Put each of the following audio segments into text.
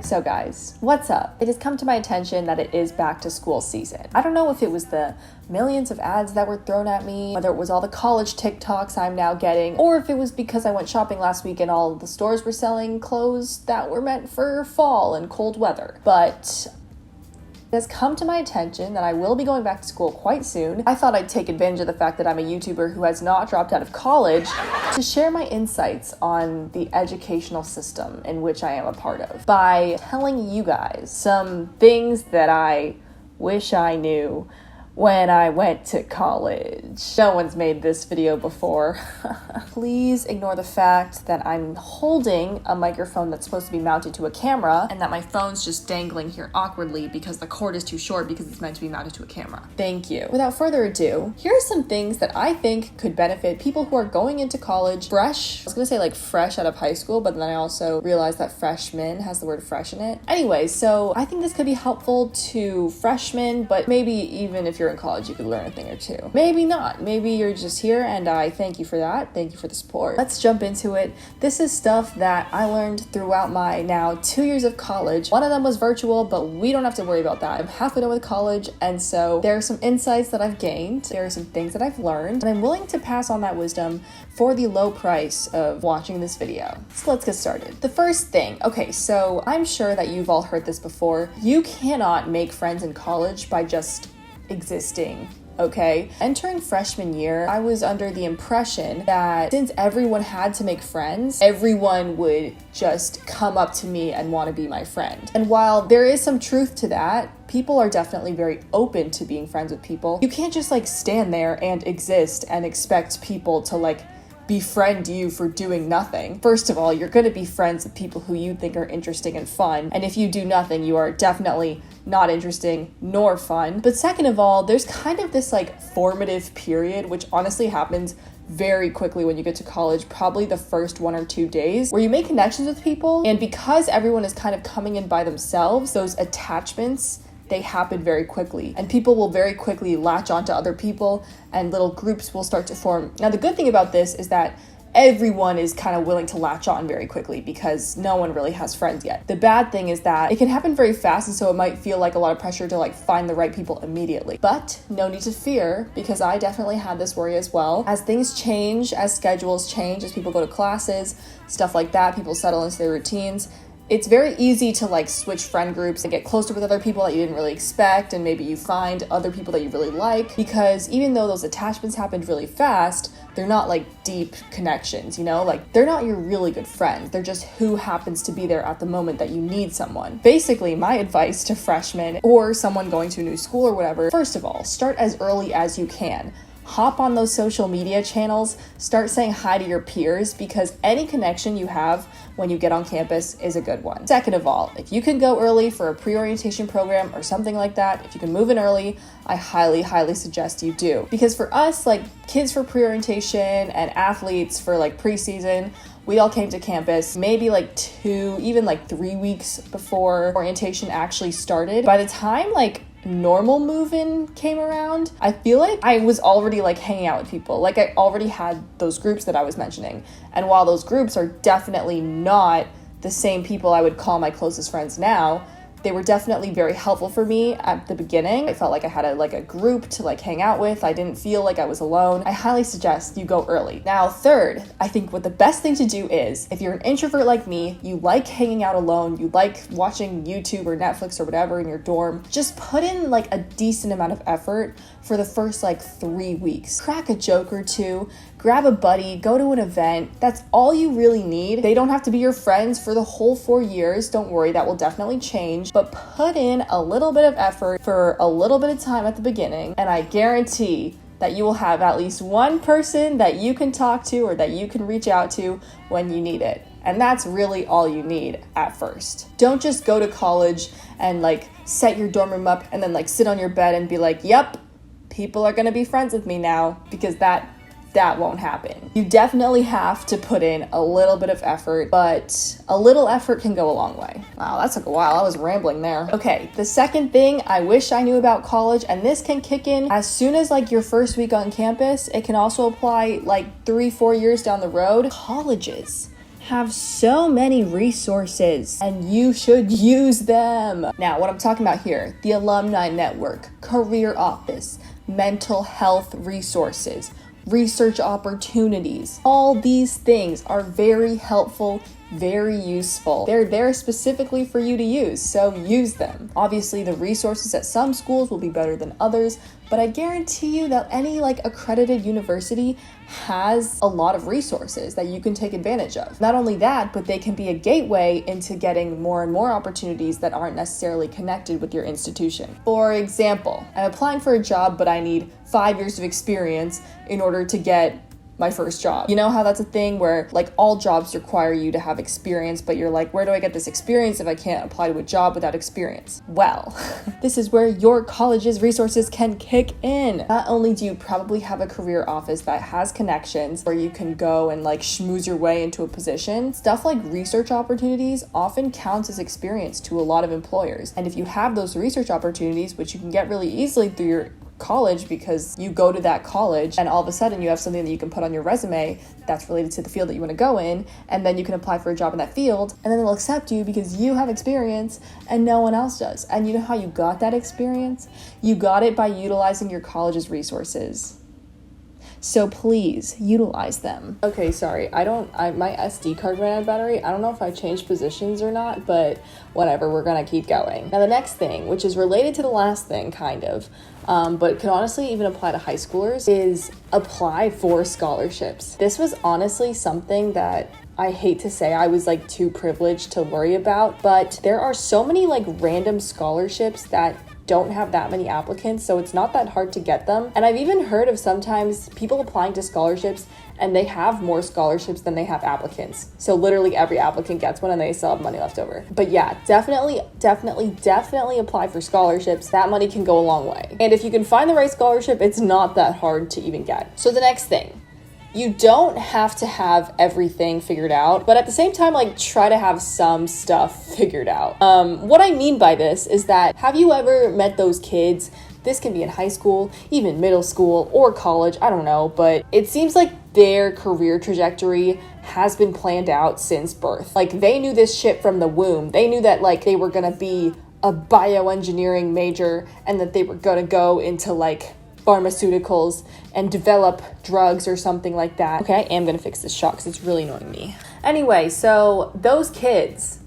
So guys, what's up? It has come to my attention that it is back to school season. I don't know if it was the millions of ads that were thrown at me, whether it was all the college TikToks I'm now getting, or if it was because I went shopping last week and all the stores were selling clothes that were meant for fall and cold weather. But it has come to my attention that I will be going back to school quite soon. I thought I'd take advantage of the fact that I'm a YouTuber who has not dropped out of college to share my insights on the educational system in which I am a part of by telling you guys some things that I wish I knew when I went to college. No one's made this video before. Please ignore the fact that I'm holding a microphone that's supposed to be mounted to a camera and that my phone's just dangling here awkwardly because the cord is too short because it's meant to be mounted to a camera. Thank you. Without further ado, here are some things that I think could benefit people who are going into college fresh. I was gonna say like fresh out of high school, but then I also realized that freshman has the word fresh in it. Anyway, so I think this could be helpful to freshmen, but maybe even if you're in college, you could learn a thing or two. Maybe not. Maybe you're just here, and I thank you for that. Thank you for the support. Let's jump into it. This is stuff that I learned throughout my now 2 years of college. One of them was virtual, but we don't have to worry about that. I'm halfway done with college, and so there are some insights that I've gained. There are some things that I've learned, and I'm willing to pass on that wisdom for the low price of watching this video. So let's get started. The first thing, okay, so I'm sure that you've all heard this before. You cannot make friends in college by just existing, okay? Entering freshman year, I was under the impression that since everyone had to make friends, everyone would just come up to me and want to be my friend. And while there is some truth to that, people are definitely very open to being friends with people. You can't just like stand there and exist and expect people to like befriend you for doing nothing. First of all, you're going to be friends with people who you think are interesting and fun. And if you do nothing, you are definitely not interesting nor fun. But second of all, there's kind of this like formative period, which honestly happens very quickly when you get to college, probably the first 1 or 2 days, where you make connections with people. And because everyone is kind of coming in by themselves, those attachments, they happen very quickly, and people will very quickly latch onto other people and little groups will start to form. Now, the good thing about this is that everyone is kind of willing to latch on very quickly because no one really has friends yet. The bad thing is that it can happen very fast, and so it might feel like a lot of pressure to like find the right people immediately. But no need to fear, because I definitely had this worry as well. As things change, as schedules change, as people go to classes, stuff like that, people settle into their routines, it's very easy to like switch friend groups and get closer with other people that you didn't really expect, and maybe you find other people that you really like, because even though those attachments happened really fast, they're not like deep connections, you know? Like they're not your really good friends. They're just who happens to be there at the moment that you need someone. Basically, my advice to freshmen or someone going to a new school or whatever, first of all, start as early as you can. Hop on those social media channels, start saying hi to your peers, because any connection you have when you get on campus is a good one. Second of all, if you can go early for a pre-orientation program or something like that, if you can move in early, I highly, highly suggest you do. Because for us, like kids for pre-orientation and athletes for like preseason, we all came to campus maybe like 2, even like 3 weeks before orientation actually started. By the time like normal move-in came around, I feel like I was already like hanging out with people. Like I already had those groups that I was mentioning. And while those groups are definitely not the same people I would call my closest friends now, they were definitely very helpful for me at the beginning. I felt like I had a group to like hang out with. I didn't feel like I was alone. I highly suggest you go early. Now, third, I think what the best thing to do is, if you're an introvert like me, you like hanging out alone, you like watching YouTube or Netflix or whatever in your dorm, just put in like a decent amount of effort for the first like 3 weeks. Crack a joke or two, grab a buddy, go to an event. That's all you really need. They don't have to be your friends for the whole 4 years. Don't worry, that will definitely change. But put in a little bit of effort for a little bit of time at the beginning, and I guarantee that you will have at least one person that you can talk to or that you can reach out to when you need it. And that's really all you need at first. Don't just go to college and like set your dorm room up and then like sit on your bed and be like, yep, people are gonna be friends with me now, because that won't happen. You definitely have to put in a little bit of effort, but a little effort can go a long way. Wow, that took a while. I was rambling there. Okay, the second thing I wish I knew about college, and this can kick in as soon as like your first week on campus. It can also apply like 3-4 years down the road. Colleges have so many resources and you should use them. Now, what I'm talking about here, the alumni network, career office, mental health resources, research opportunities. All these things are very helpful, very useful. They're there specifically for you to use, so use them. Obviously, the resources at some schools will be better than others, but I guarantee you that any accredited university has a lot of resources that you can take advantage of. Not only that, but they can be a gateway into getting more and more opportunities that aren't necessarily connected with your institution. For example, I'm applying for a job, but I need 5 years of experience in order to get my first job. You know how that's a thing where all jobs require you to have experience, but you're like, where do I get this experience if I can't apply to a job without experience? Well, this is where your college's resources can kick in. Not only do you probably have a career office that has connections where you can go and schmooze your way into a position, stuff like research opportunities often counts as experience to a lot of employers. And if you have those research opportunities, which you can get really easily through your college because you go to that college and all of a sudden you have something that you can put on your resume that's related to the field that you want to go in, and then you can apply for a job in that field and then they'll accept you because you have experience and no one else does. And you know how you got that experience? You got it by utilizing your college's resources. So please utilize them. Okay, sorry, my SD card ran out of battery. I don't know if I changed positions or not, but whatever, we're gonna keep going. Now the next thing, which is related to the last thing kind of, but could honestly even apply to high schoolers, is apply for scholarships. This was honestly something that I hate to say I was too privileged to worry about, but there are so many random scholarships that don't have that many applicants, so it's not that hard to get them. And I've even heard of sometimes people applying to scholarships and they have more scholarships than they have applicants. So literally every applicant gets one and they still have money left over. But yeah, definitely apply for scholarships. That money can go a long way. And if you can find the right scholarship, it's not that hard to even get. So the next thing, you don't have to have everything figured out, but at the same time, try to have some stuff figured out. What I mean by this is that, have you ever met those kids? This can be in high school, even middle school or college, I don't know, but it seems like their career trajectory has been planned out since birth. They knew this shit from the womb. They knew that they were gonna be a bioengineering major and that they were gonna go into pharmaceuticals and develop drugs or something like that. Okay, I am gonna fix this shot because it's really annoying me. Anyway, so those kids,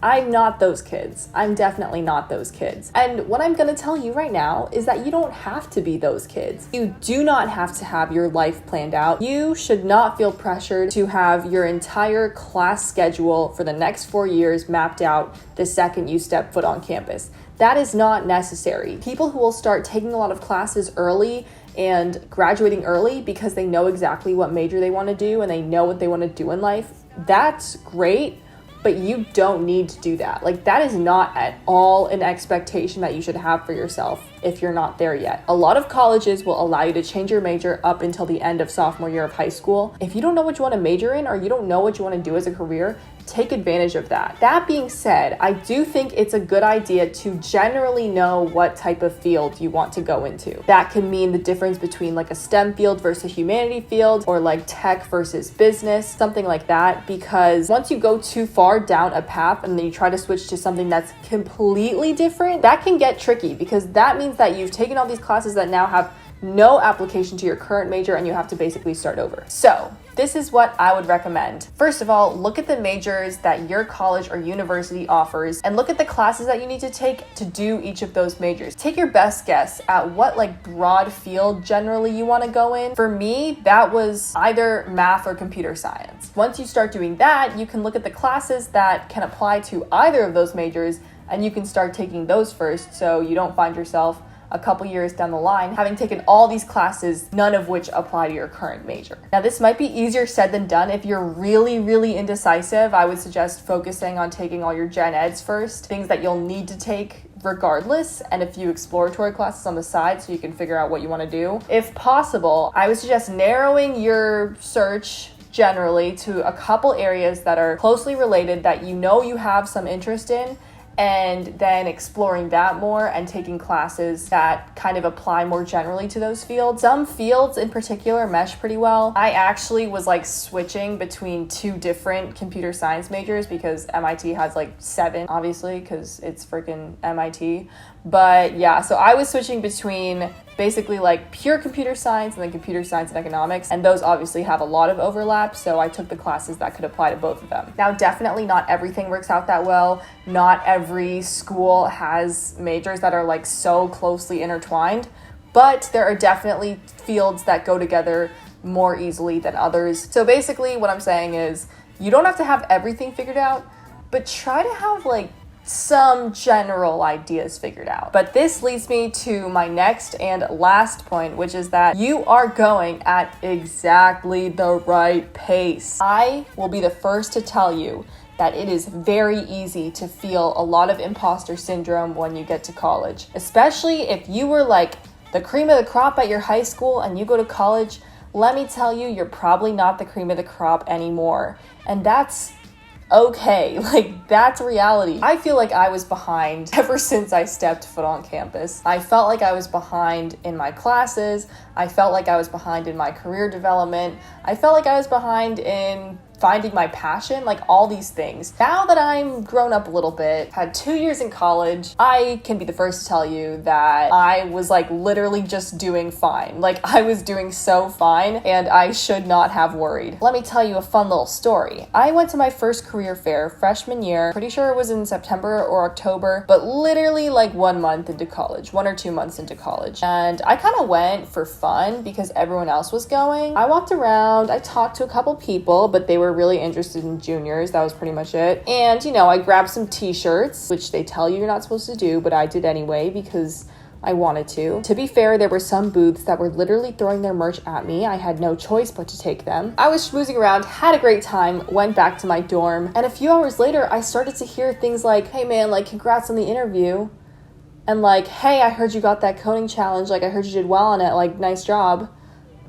I'm not those kids. I'm definitely not those kids. And what I'm gonna tell you right now is that you don't have to be those kids. You do not have to have your life planned out. You should not feel pressured to have your entire class schedule for the next 4 years mapped out the second you step foot on campus. That is not necessary. People who will start taking a lot of classes early and graduating early because they know exactly what major they want to do and they know what they want to do in life, that's great, but you don't need to do that. That is not at all an expectation that you should have for yourself if you're not there yet. A lot of colleges will allow you to change your major up until the end of sophomore year of high school. If you don't know what you want to major in or you don't know what you want to do as a career, take advantage of that. That being said, I do think it's a good idea to generally know what type of field you want to go into. That can mean the difference between a STEM field versus a humanity field, or tech versus business, something like that, because once you go too far down a path and then you try to switch to something that's completely different, that can get tricky because that means that you've taken all these classes that now have no application to your current major and you have to basically start over. So this is what I would recommend. First of all, look at the majors that your college or university offers and look at the classes that you need to take to do each of those majors. Take your best guess at what broad field generally you want to go in. For me, that was either math or computer science. Once you start doing that, you can look at the classes that can apply to either of those majors and you can start taking those first so you don't find yourself a couple years down the line having taken all these classes, none of which apply to your current major. Now, this might be easier said than done. If you're really indecisive, I would suggest focusing on taking all your gen eds first, things that you'll need to take regardless, and a few exploratory classes on the side so you can figure out what you want to do. If possible, I would suggest narrowing your search generally to a couple areas that are closely related that you know you have some interest in, and then exploring that more and taking classes that kind of apply more generally to those fields. Some fields in particular mesh pretty well. I actually was like switching between 2 different computer science majors because MIT has like 7, obviously, because it's freaking MIT. But yeah, so I was switching between basically like pure computer science and then computer science and economics, and those obviously have a lot of overlap, so I took the classes that could apply to both of them. Now, definitely not everything works out that well. Not every school has majors that are like so closely intertwined, but there are definitely fields that go together more easily than others. So basically what I'm saying is you don't have to have everything figured out, but try to have like some general ideas figured out. But this leads me to my next and last point, which is that you are going at exactly the right pace. I will be the first to tell you that it is very easy to feel a lot of imposter syndrome when you get to college, especially if you were like the cream of the crop at your high school and you go to college. Let me tell you, you're probably not the cream of the crop anymore. And that's okay, like that's reality. I feel like I was behind ever since I stepped foot on campus. I felt like I was behind in my classes. I felt like I was behind in my career development. I felt like I was behind in finding my passion, like all these things. Now that I'm grown up a little bit, had 2 years in college, I can be the first to tell you that I was like literally just doing fine. Like I was doing so fine and I should not have worried. Let me tell you a fun little story. I went to my first career fair freshman year, pretty sure it was in September or October, but literally like 1 month into college, 1 or 2 months into college. And I kind of went for fun because everyone else was going. I walked around, I talked to a couple people, but they were really interested in juniors. That was pretty much it. And, you know, I grabbed some t-shirts, which they tell you you're not supposed to do, but I did anyway because I wanted to. To be fair, there were some booths that were literally throwing their merch at me. I had no choice but to take them. I was schmoozing around, had a great time, went back to my dorm, and a few hours later, I started to hear things like, hey man, like congrats on the interview. And like, hey, I heard you got that coding challenge. Like, I heard you did well on it. Like, nice job.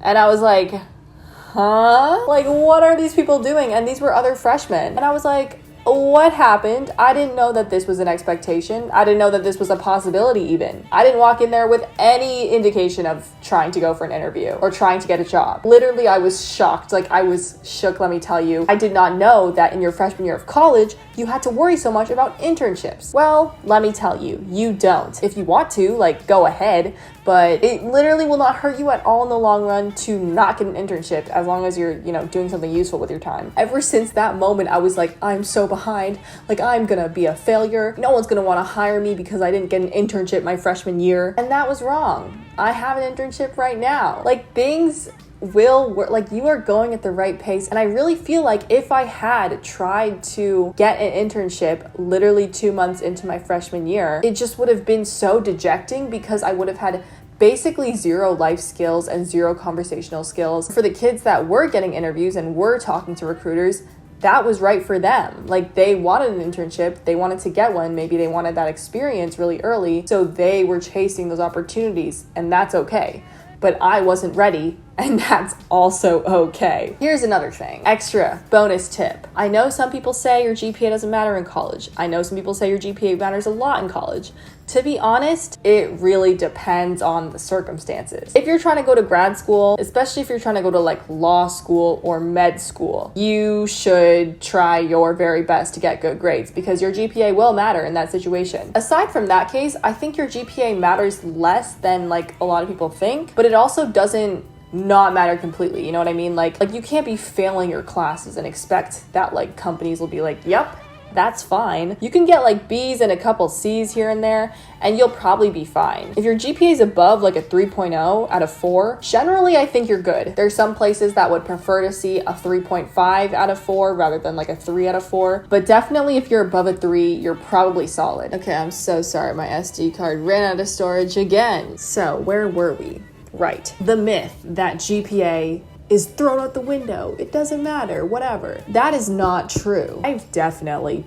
And I was like, huh? Like, what are these people doing? And these were other freshmen. And I was like, what happened? I didn't know that this was an expectation. I didn't know that this was a possibility even. I didn't walk in there with any indication of trying to go for an interview or trying to get a job. Literally, I was shocked. Like, I was shook, let me tell you. I did not know that in your freshman year of college, you had to worry so much about internships. Well, let me tell you, you don't. If you want to, like, go ahead, but it literally will not hurt you at all in the long run to not get an internship as long as you're, you know, doing something useful with your time. Ever since that moment, I was like, I'm so behind. Like, I'm gonna be a failure. No one's gonna want to hire me because I didn't get an internship my freshman year. And that was wrong. I have an internship right now. Like, things will work. Like, you are going at the right pace. And I really feel like if I had tried to get an internship literally 2 months into my freshman year, it just would have been so dejecting because I would have had basically zero life skills and zero conversational skills. For the kids that were getting interviews and were talking to recruiters, that was right for them. Like, they wanted an internship, they wanted to get one, maybe they wanted that experience really early, so they were chasing those opportunities, and that's okay. But I wasn't ready, and that's also okay. Here's another thing. Extra bonus tip. I know some people say your GPA doesn't matter in college. I know some people say your GPA matters a lot in college. To be honest, it really depends on the circumstances. If you're trying to go to grad school, especially if you're trying to go to like law school or med school, you should try your very best to get good grades because your GPA will matter in that situation. Aside from that case, I think your GPA matters less than like a lot of people think, but it also doesn't not matter completely. You know what I mean? Like you can't be failing your classes and expect that like companies will be like, yep, that's fine. You can get like B's and a couple C's here and there, and you'll probably be fine. If your GPA is above like a 3.0 out of 4, generally I think you're good. There's some places that would prefer to see a 3.5 out of 4 rather than like a 3 out of 4, but definitely if you're above a 3, you're probably solid. Okay, I'm so sorry. My SD card ran out of storage again. So where were we? Right. The myth that GPA is thrown out the window. It doesn't matter, whatever. That is not true. I've definitely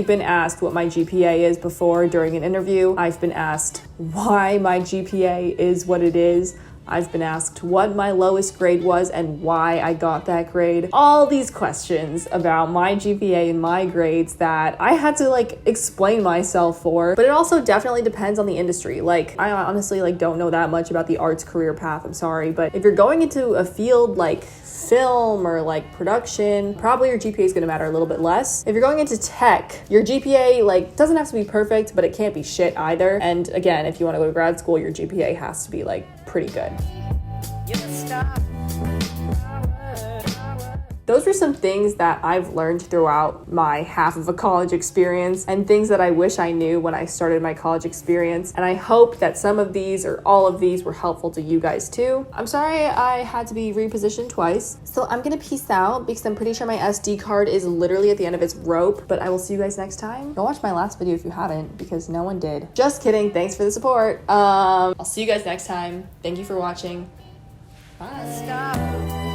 been asked what my GPA is before during an interview. I've been asked why my GPA is what it is I've been asked what my lowest grade was and why I got that grade. All these questions about my GPA and my grades that I had to like explain myself for. But it also definitely depends on the industry. Like, I honestly like don't know that much about the arts career path, I'm sorry, but if you're going into a field like film or like production, probably your GPA is going to matter a little bit less. If you're going into tech, your GPA like doesn't have to be perfect, but it can't be shit either. And again, if you want to go to grad school, your GPA has to be like pretty good. Those are some things that I've learned throughout my half of a college experience and things that I wish I knew when I started my college experience. And I hope that some of these or all of these were helpful to you guys too. I'm sorry I had to be repositioned twice. So I'm gonna peace out because I'm pretty sure my SD card is literally at the end of its rope, but I will see you guys next time. Go watch my last video if you haven't because no one did. Just kidding, thanks for the support. I'll see you guys next time. Thank you for watching. Bye.